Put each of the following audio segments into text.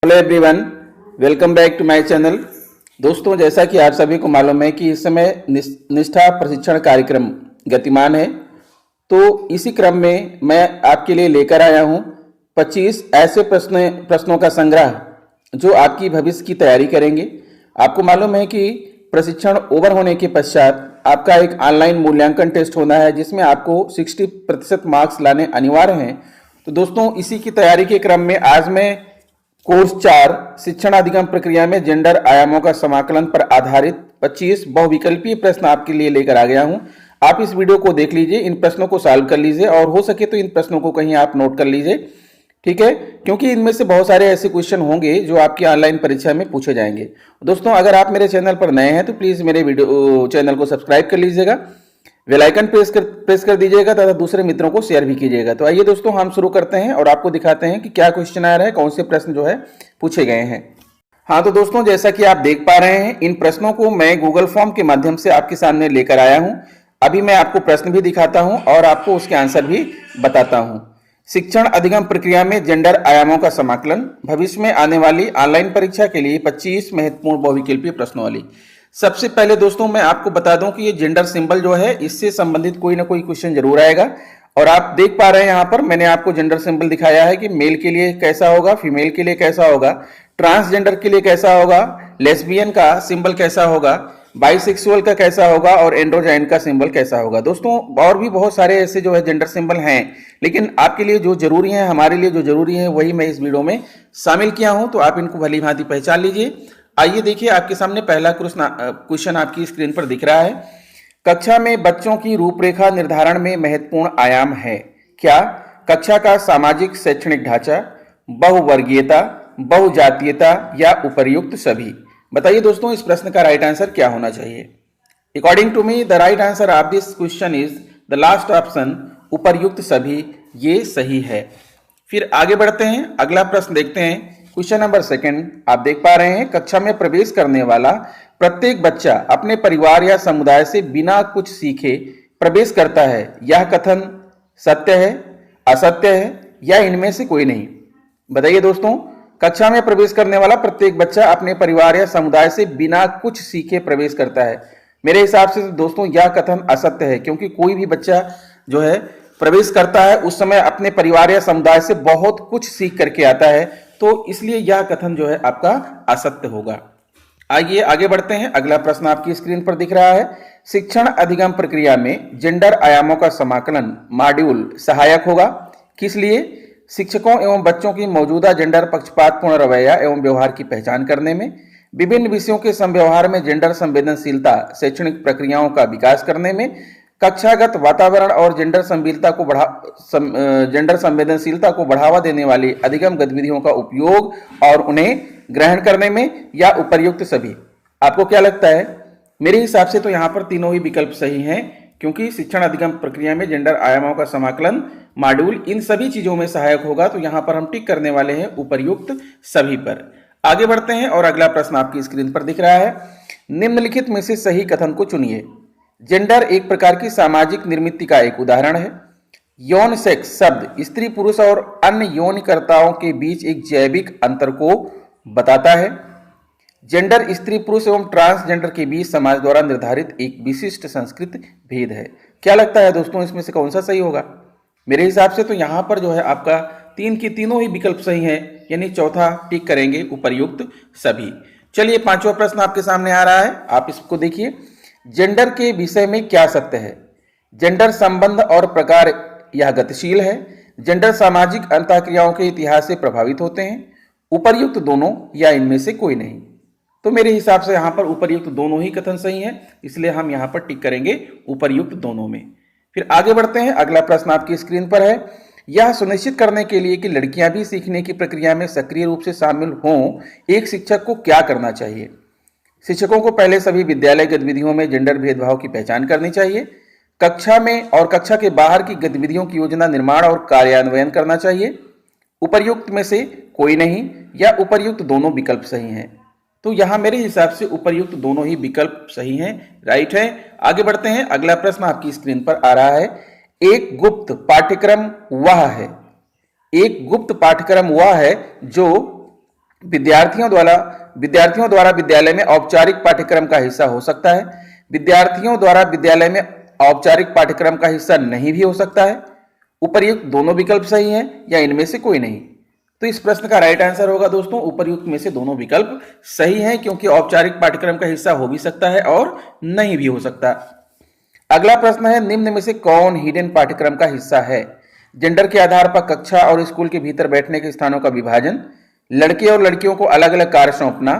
Hello everyone, welcome back to my channel. दोस्तों, जैसा कि आप सभी को मालूम है कि इस समय निष्ठा प्रशिक्षण कार्यक्रम गतिमान है, तो इसी क्रम में मैं आपके लिए लेकर आया हूं 25 ऐसे प्रश्नों का संग्रह जो आपकी भविष्य की तैयारी करेंगे। आपको मालूम है कि प्रशिक्षण ओवर होने के पश्चात आपका एक ऑनलाइन मूल्यांकन टेस्ट होना है, जिसमें आपको 60% मार्क्स लाने अनिवार्य हैं। तो दोस्तों, इसी की तैयारी के क्रम में आज मैं कोर्स 4 शिक्षण अधिगम प्रक्रिया में जेंडर आयामों का समाकलन पर आधारित 25 बहुविकल्पीय प्रश्न आपके लिए लेकर आ गया हूं। आप इस वीडियो को देख लीजिए, इन प्रश्नों को सॉल्व कर लीजिए और हो सके तो इन प्रश्नों को कहीं आप नोट कर लीजिए, ठीक है, क्योंकि इनमें से बहुत सारे ऐसे क्वेश्चन होंगे जो आपकी ऑनलाइन परीक्षा में पूछे जाएंगे। दोस्तों, अगर आप मेरे चैनल पर नए हैं तो प्लीज मेरे वीडियो चैनल को सब्सक्राइब कर लीजिएगा, बेल आइकन प्रेस कर दीजिएगा तथा दूसरे मित्रों को शेयर भी कीजिएगा। तो आइए दोस्तों, हम शुरू करते हैं और आपको दिखाते हैं कि क्या क्वेश्चन आ रहा है, कौन से प्रश्न जो है पूछे गए हैं। हाँ, तो दोस्तों, जैसा कि आप देख पा रहे हैं, इन प्रश्नों को मैं गूगल फॉर्म के माध्यम से आपके सामने लेकर आया हूं। अभी मैं आपको प्रश्न भी दिखाता हूं और आपको उसके आंसर भी बताता हूं। शिक्षण अधिगम प्रक्रिया में जेंडर आयामों का समाकलन, भविष्य में आने वाली ऑनलाइन परीक्षा के लिए 25 महत्वपूर्ण बहुविकल्पीय प्रश्नों वाली। सबसे पहले दोस्तों, मैं आपको बता दूं कि ये जेंडर सिंबल जो है, इससे संबंधित कोई ना कोई क्वेश्चन जरूर आएगा। और आप देख पा रहे हैं, यहां पर मैंने आपको जेंडर सिंबल दिखाया है कि मेल के लिए कैसा होगा, फीमेल के लिए कैसा होगा, ट्रांसजेंडर के लिए कैसा होगा, लेस्बियन का सिंबल कैसा होगा, बाइसेक्सुअल का कैसा होगा और एंड्रोजाइन का सिंबल कैसा होगा। दोस्तों, और भी बहुत सारे ऐसे जो है जेंडर सिंबल हैं, लेकिन आपके लिए जो जरूरी है, हमारे लिए जो जरूरी है, वही मैं इस वीडियो में शामिल किया हूं। तो आप इनको भली भांति पहचान लीजिए। आइए देखिए, आपके सामने पहला क्वेश्चन आपकी स्क्रीन पर दिख रहा है। कक्षा में बच्चों की रूपरेखा निर्धारण में महत्वपूर्ण आयाम है क्या? कक्षा का सामाजिक शैक्षणिक ढांचा, बहुवर्गीयता, बहुजातीयता या उपर्युक्त सभी। बताइए दोस्तों, इस प्रश्न का राइट आंसर क्या होना चाहिए? According to me the right answer of this question is the last option, उपर्युक्त सभी। ये सही है। फिर आगे बढ़ते हैं, अगला प्रश्न देखते हैं। क्वेश्चन नंबर 2 आप देख पा रहे हैं, कक्षा में प्रवेश करने वाला प्रत्येक बच्चा अपने परिवार या समुदाय से बिना कुछ सीखे प्रवेश करता है। यह कथन सत्य है, असत्य है या इनमें से कोई नहीं? बताइए दोस्तों, कक्षा में प्रवेश करने वाला प्रत्येक बच्चा अपने परिवार या समुदाय से बिना कुछ सीखे प्रवेश करता है। मेरे हिसाब से दोस्तों, यह कथन असत्य है, क्योंकि कोई भी बच्चा जो है प्रवेश करता है उस समय अपने परिवार या समुदाय से बहुत कुछ सीख करके आता है, तो इसलिए यह कथन जो है आपका असत्य होगा। आइए आगे बढ़ते हैं। अगला प्रश्न आपकी स्क्रीन पर दिख रहा है। शिक्षण अधिगम प्रक्रिया में जेंडर आयामों का समाकलन मॉड्यूल सहायक होगा। किस लिए? शिक्षकों एवं बच्चों की मौजूदा जेंडर पक्षपातपूर्ण रवैया एवं व्यवहार की पहचान करने में, विभिन्न विषयों के समव्यवहार में जेंडर संवेदनशीलता शैक्षणिक प्रक्रियाओं का विकास करने में, कक्षागत वातावरण और जेंडर संवेदनशीलता को बढ़ावा देने वाली अधिगम गतिविधियों का उपयोग और उन्हें ग्रहण करने में, या उपर्युक्त सभी। आपको क्या लगता है? मेरे हिसाब से तो यहाँ पर तीनों ही विकल्प सही हैं, क्योंकि शिक्षण अधिगम प्रक्रिया में जेंडर आयामों का समाकलन मॉड्यूल इन सभी चीजों में सहायक होगा। तो यहाँ पर हम टिक करने वाले हैं उपर्युक्त सभी पर। आगे बढ़ते हैं और अगला प्रश्न आपकी स्क्रीन पर दिख रहा है। निम्नलिखित में से सही कथन को चुनिए। जेंडर एक प्रकार की सामाजिक निर्मित का एक उदाहरण है। यौन सेक्स शब्द स्त्री पुरुष और अन्य यौनकर्ताओं के बीच एक जैविक अंतर को बताता है। जेंडर स्त्री पुरुष एवं ट्रांसजेंडर के बीच समाज द्वारा निर्धारित एक विशिष्ट संस्कृत भेद है। क्या लगता है दोस्तों, इसमें से कौन सा सही होगा? मेरे हिसाब से तो यहाँ पर जो है आपका तीनों ही विकल्प सही हैं, यानी चौथा टिक करेंगे उपर्युक्त सभी। चलिए, 5वां प्रश्न आपके सामने आ रहा है, आप इसको देखिए। जेंडर के विषय में क्या सत्य है? जेंडर संबंध और प्रकार यह गतिशील है। जेंडर सामाजिक अंतःक्रियाओं के इतिहास से प्रभावित होते हैं। उपर्युक्त दोनों या इनमें से कोई नहीं? तो मेरे हिसाब से यहाँ पर उपर्युक्त दोनों ही कथन सही है, इसलिए हम यहाँ पर टिक करेंगे उपर्युक्त दोनों में। फिर आगे बढ़ते हैं, अगला प्रश्न आपकी स्क्रीन पर है। यह सुनिश्चित करने के लिए कि लड़कियां भी सीखने की प्रक्रिया में सक्रिय रूप से शामिल हों, एक शिक्षक को क्या करना चाहिए? शिक्षकों को पहले सभी विद्यालय गतिविधियों में जेंडर भेदभाव की पहचान करनी चाहिए। कक्षा में और कक्षा के बाहर की गतिविधियों की योजना निर्माण और कार्यान्वयन करना चाहिए। उपर्युक्त में से कोई नहीं या उपर्युक्त दोनों विकल्प सही हैं? तो यहां मेरे हिसाब से उपर्युक्त दोनों ही विकल्प सही हैं, राइट है। आगे बढ़ते हैं, अगला प्रश्न आपकी स्क्रीन पर आ रहा है। एक गुप्त पाठ्यक्रम वह है जो विद्यार्थियों द्वारा विद्यालय में औपचारिक पाठ्यक्रम का हिस्सा हो सकता है, विद्यार्थियों द्वारा विद्यालय में औपचारिक पाठ्यक्रम का हिस्सा नहीं भी हो सकता है। उपर्युक्त दोनों विकल्प सही हैं या इनमें से कोई नहीं। तो इस प्रश्न का राइट आंसर होगा दोस्तों उपर्युक्त में से दोनों विकल्प सही हैं, क्योंकि औपचारिक पाठ्यक्रम का हिस्सा हो भी सकता है और नहीं भी हो सकता। अगला प्रश्न है, निम्न में से कौन हिडन पाठ्यक्रम का हिस्सा है? जेंडर के आधार पर कक्षा और स्कूल के भीतर बैठने के स्थानों का विभाजन, लड़के और लड़कियों को अलग अलग कार्य सौंपना,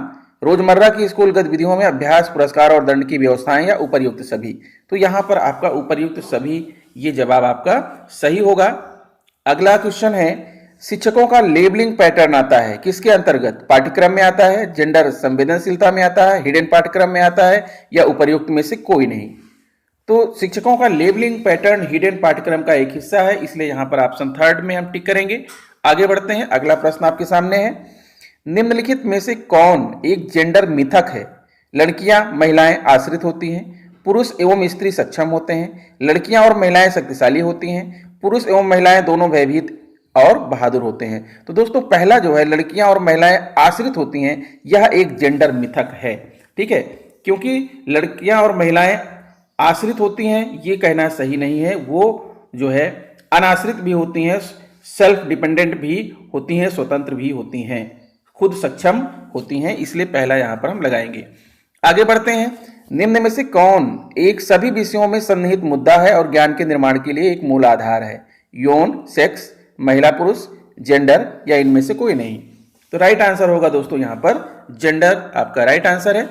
रोजमर्रा की स्कूल गतिविधियों में अभ्यास, पुरस्कार और दंड की व्यवस्थाएं, या उपर्युक्त सभी। तो यहां पर आपका उपर्युक्त सभी ये जवाब आपका सही होगा। अगला क्वेश्चन है, शिक्षकों का लेबलिंग पैटर्न आता है किसके अंतर्गत? पाठ्यक्रम में आता है, जेंडर संवेदनशीलता में आता है, हिडन पाठ्यक्रम में आता है, या उपर्युक्त में से कोई नहीं। तो शिक्षकों का लेबलिंग पैटर्न हिडन पाठ्यक्रम का एक हिस्सा है, इसलिए यहां पर ऑप्शन थर्ड में हम टिक करेंगे। आगे बढ़ते हैं, अगला प्रश्न आपके सामने है, निम्नलिखित में से कौन एक जेंडर मिथक है? लड़कियां महिलाएं आश्रित होती हैं, पुरुष एवं स्त्री सक्षम होते हैं, लड़कियां और महिलाएं शक्तिशाली होती हैं, पुरुष एवं महिलाएं दोनों भयभीत और बहादुर होते हैं। तो दोस्तों पहला जो है लड़कियां और महिलाएं आश्रित होती हैं, यह एक जेंडर मिथक है। ठीक है, क्योंकि लड़कियां और महिलाएं आश्रित होती हैं ये कहना सही नहीं है, वो जो है अनाश्रित भी होती हैं, सेल्फ डिपेंडेंट भी होती हैं, स्वतंत्र भी होती हैं, खुद सक्षम होती हैं, इसलिए पहला यहां पर हम लगाएंगे। आगे बढ़ते हैं, निम्न में से कौन एक सभी विषयों में सन्निहित मुद्दा है और ज्ञान के निर्माण के लिए एक मूल आधार है? यौन, सेक्स, महिला पुरुष, जेंडर, या इनमें से कोई नहीं। तो राइट आंसर होगा दोस्तों यहां पर जेंडर आपका राइट आंसर है।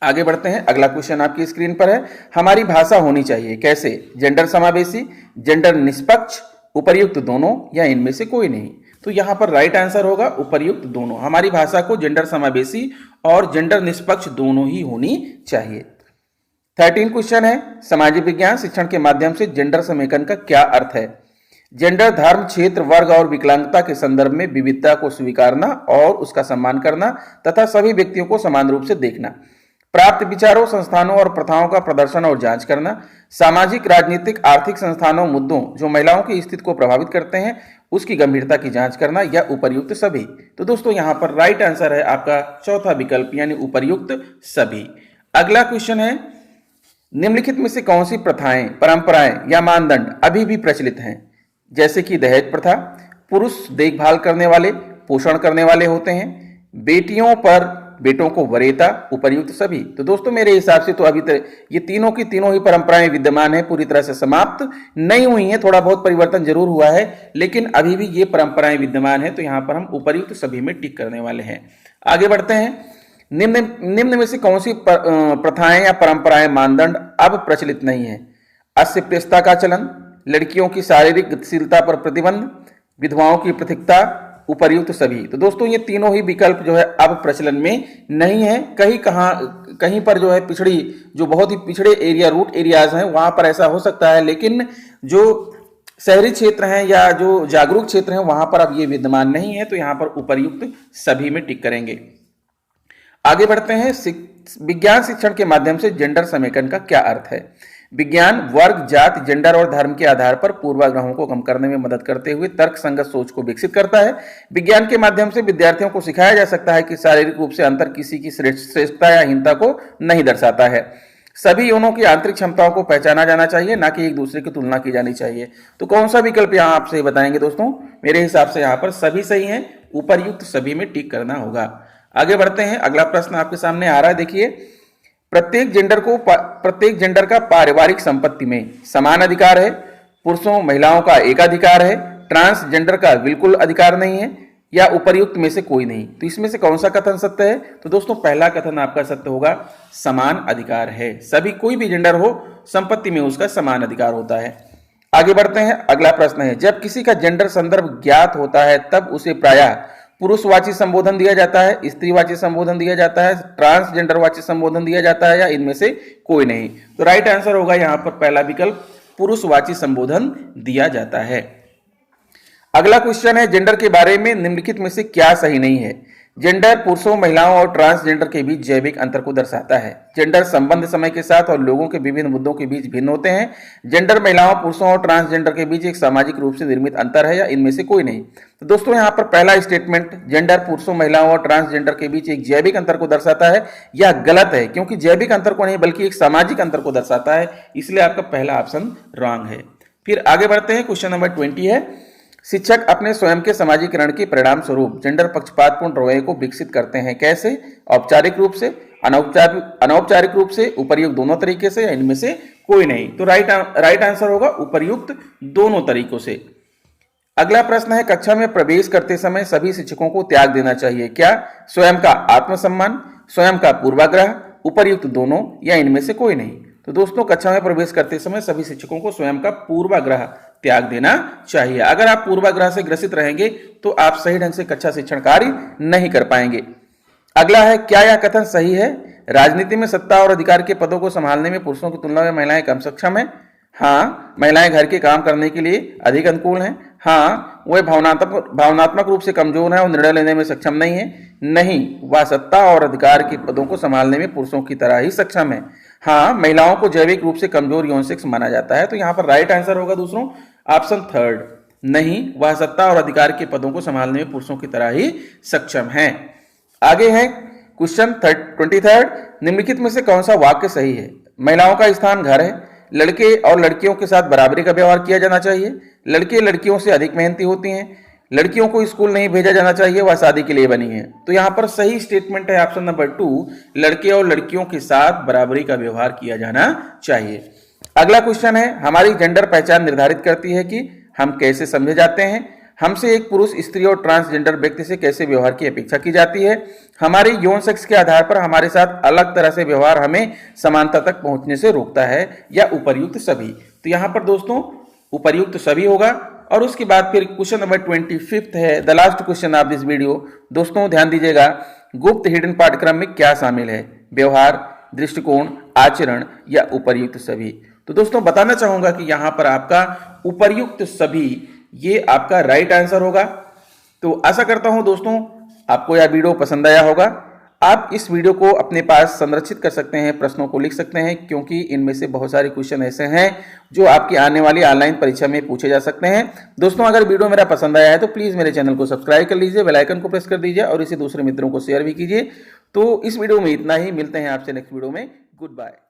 आगे बढ़ते हैं, अगला क्वेश्चन आपकी स्क्रीन पर है, हमारी भाषा होनी चाहिए कैसे? जेंडर समावेशी, जेंडर निष्पक्ष, उपर्युक्त दोनों, या इनमें से कोई नहीं। तो यहां पर राइट आंसर होगा उपर्युक्त दोनों। हमारी भाषा को जेंडर समावेशी और जेंडर निष्पक्ष दोनों ही होनी चाहिए। 13 क्वेश्चन है, सामाजिक विज्ञान शिक्षण के माध्यम से जेंडर समेकन का क्या अर्थ है? जेंडर धर्म, क्षेत्र, वर्ग और विकलांगता के संदर्भ में विविधता को स्वीकारना और उसका सम्मान करना तथा सभी व्यक्तियों को समान रूप से देखना, प्राप्त विचारों, संस्थानों और प्रथाओं का प्रदर्शन और जांच करना, सामाजिक, राजनीतिक, आर्थिक संस्थानों, मुद्दों जो महिलाओं की स्थिति को प्रभावित करते हैं उसकी गंभीरता की जांच करना, या उपर्युक्त सभी। तो दोस्तों यहां पर राइट आंसर है आपका चौथा विकल्प यानी उपर्युक्त सभी। अगला क्वेश्चन है, निम्नलिखित में से कौन सी प्रथाएं, परंपराएं या मानदंड अभी भी प्रचलित हैं? जैसे कि दहेज प्रथा, पुरुष देखभाल करने वाले, पोषण करने वाले होते हैं, बेटियों पर बेटों को वरीयता, उपर्युक्त सभी। तो दोस्तों मेरे हिसाब से तो अभी तक ये तीनों की तीनों ही परंपराएं विद्यमान है, पूरी तरह से समाप्त नहीं हुई हैं, थोड़ा बहुत परिवर्तन जरूर हुआ है, लेकिन अभी भी ये परंपराएं विद्यमान है। तो यहां पर हम उपर्युक्त सभी में टिक करने वाले हैं। आगे बढ़ते हैं, निम्न में से कौन सी प्रथाएं या परंपराएं, मानदंड अब प्रचलित नहीं है? अस्पृश्यता का चलन, लड़कियों की शारीरिक गतिशीलता पर प्रतिबंध, विधवाओं की पृथकता, उपर्युक्त सभी। तो दोस्तों ये तीनों ही विकल्प जो है अब प्रचलन में नहीं है। कहीं पर जो है पिछड़ी, जो बहुत ही पिछड़े एरिया, रूट एरियाज हैं, वहां पर ऐसा हो सकता है, लेकिन जो शहरी क्षेत्र हैं या जो जागरूक क्षेत्र हैं वहां पर अब ये विद्यमान नहीं है। तो यहां पर उपर्युक्त सभी में टिक करेंगे। आगे बढ़ते हैं, विज्ञान शिक्षण के माध्यम से जेंडर समेकन का क्या अर्थ है? विज्ञान वर्ग, जाति, जेंडर और धर्म के आधार पर पूर्वाग्रहों को कम करने में मदद करते हुए तर्क संगत सोच को विकसित करता है। विज्ञान के माध्यम से विद्यार्थियों को सिखाया जा सकता है कि शारीरिक रूप से अंतर किसी की श्रेष्ठता या हीनता को नहीं दर्शाता है। सभी यौनों की आंतरिक क्षमताओं को पहचाना जाना चाहिए, ना कि एक दूसरे की तुलना की जानी चाहिए। तो कौन सा विकल्प यहाँ आप सही बताएंगे दोस्तों? मेरे हिसाब से यहाँ पर सभी सही है, उपर्युक्त सभी में टिक करना होगा। आगे बढ़ते हैं, अगला प्रश्न आपके सामने आ रहा है, देखिए, प्रत्येक जेंडर का पारिवारिक संपत्ति में समान अधिकार है, पुरुषों महिलाओं का एकाधिकार है, ट्रांसजेंडर का बिल्कुल अधिकार नहीं है, या उपर्युक्त में से कोई नहीं। तो इसमें से कौन सा कथन सत्य है? तो दोस्तों पहला कथन आपका सत्य होगा, समान अधिकार है। सभी, कोई भी जेंडर हो, संपत्ति में उसका समान अधिकार होता है। आगे बढ़ते हैं, अगला प्रश्न है, जब किसी का जेंडर संदर्भ ज्ञात होता है तब उसे प्रायः पुरुषवाची संबोधन दिया जाता है, स्त्रीवाची संबोधन दिया जाता है, ट्रांसजेंडरवाची संबोधन दिया जाता है, या इनमें से कोई नहीं। तो राइट आंसर होगा यहां पर पहला विकल्प, पुरुषवाची संबोधन दिया जाता है। अगला क्वेश्चन है, जेंडर के बारे में निम्नलिखित में से क्या सही नहीं है? जेंडर पुरुषों, महिलाओं और ट्रांसजेंडर के बीच जैविक अंतर को दर्शाता है। जेंडर संबंध समय के साथ और लोगों के विभिन्न मुद्दों के बीच भिन्न होते हैं। जेंडर महिलाओं, पुरुषों और ट्रांसजेंडर के बीच एक सामाजिक रूप से निर्मित अंतर है या इनमें से कोई नहीं। तो दोस्तों यहाँ पर पहला स्टेटमेंट जेंडर पुरुषों, महिलाओं और ट्रांसजेंडर के बीच एक जैविक अंतर को दर्शाता है, यह गलत है, क्योंकि जैविक अंतर को नहीं बल्कि एक सामाजिक अंतर को दर्शाता है, इसलिए आपका पहला ऑप्शन रॉन्ग है। फिर आगे बढ़ते हैं, क्वेश्चन नंबर 20 है, शिक्षक अपने स्वयं के समाजीकरण के परिणाम स्वरूप जेंडर पक्षपातपूर्ण रवैये को विकसित करते हैं, कैसे? औपचारिक रूप से, अनौपचारिक रूप से, उपर्युक्त दोनों तरीके से या इनमें से कोई नहीं। तो राइट आंसर होगा उपर्युक्त दोनों तरीकों से। अगला प्रश्न है, कक्षा में प्रवेश करते समय सभी शिक्षकों को त्याग देना चाहिए, क्या? स्वयं का आत्मसम्मान, स्वयं का पूर्वाग्रह, उपर्युक्त दोनों या इनमें से कोई नहीं। तो दोस्तों कक्षा में प्रवेश करते समय सभी शिक्षकों को स्वयं का पूर्वाग्रह त्याग देना चाहिए। अगर आप पूर्वाग्रह से ग्रसित रहेंगे तो आप सही ढंग से कक्षा शिक्षण कार्य नहीं कर पाएंगे। अगला है, क्या यह कथन सही है? राजनीति में सत्ता और अधिकार के पदों को संभालने में पुरुषों की तुलना में महिलाएं कम सक्षम है। हाँ, महिलाएं घर के काम करने के लिए अधिक अनुकूल हैं। हाँ, वह भावनात्मक रूप से कमजोर है और निर्णय लेने में सक्षम नहीं है। नहीं, वह सत्ता और अधिकार के पदों को संभालने में पुरुषों की तरह ही सक्षम है। हाँ, महिलाओं को जैविक रूप से कमजोर यौन सेक्स माना जाता है। तो यहाँ पर राइट आंसर होगा दूसरों ऑप्शन थर्ड। नहीं, वह सत्ता और अधिकार के पदों को संभालने में पुरुषों की तरह ही सक्षम है। आगे है क्वेश्चन 23, निम्नलिखित में से कौन सा वाक्य सही है? महिलाओं का स्थान घर है, लड़के और लड़कियों के साथ बराबरी का व्यवहार किया जाना चाहिए, लड़के लड़कियों से अधिक मेहनती होती हैं, लड़कियों को स्कूल नहीं भेजा जाना चाहिए, वह शादी के लिए बनी है। तो यहाँ पर सही स्टेटमेंट है ऑप्शन नंबर 2, लड़के और लड़कियों के साथ बराबरी का व्यवहार किया जाना चाहिए। अगला क्वेश्चन है, हमारी जेंडर पहचान निर्धारित करती है कि हम कैसे समझे जाते हैं। हमसे एक पुरुष, स्त्री और ट्रांसजेंडर व्यक्ति से कैसे व्यवहार की अपेक्षा की जाती है। हमारे यौन सेक्स के आधार पर हमारे साथ अलग तरह से व्यवहार हमें समानता तक पहुंचने से रोकता है, या उपर्युक्त सभी। तो यहाँ पर दोस्तों उपर्युक्त सभी होगा। और उसके बाद फिर क्वेश्चन नंबर 25 है, the last question of this video. दोस्तों ध्यान दीजिएगा, गुप्त हिडन पाठ्यक्रम में क्या शामिल है? व्यवहार, दृष्टिकोण, आचरण या उपर्युक्त सभी। तो दोस्तों बताना चाहूंगा कि यहां पर आपका उपर्युक्त सभी ये आपका राइट आंसर होगा। तो आशा करता हूं दोस्तों आपको यह वीडियो पसंद आया होगा। आप इस वीडियो को अपने पास संरक्षित कर सकते हैं, प्रश्नों को लिख सकते हैं, क्योंकि इनमें से बहुत सारे क्वेश्चन ऐसे हैं जो आपकी आने वाली ऑनलाइन परीक्षा में पूछे जा सकते हैं। दोस्तों अगर वीडियो मेरा पसंद आया है तो प्लीज़ मेरे चैनल को सब्सक्राइब कर लीजिए, बेल आइकन को प्रेस कर दीजिए और इसे दूसरे मित्रों को शेयर भी कीजिए। तो इस वीडियो में इतना ही, मिलते हैं आपसे नेक्स्ट वीडियो में। Good bye.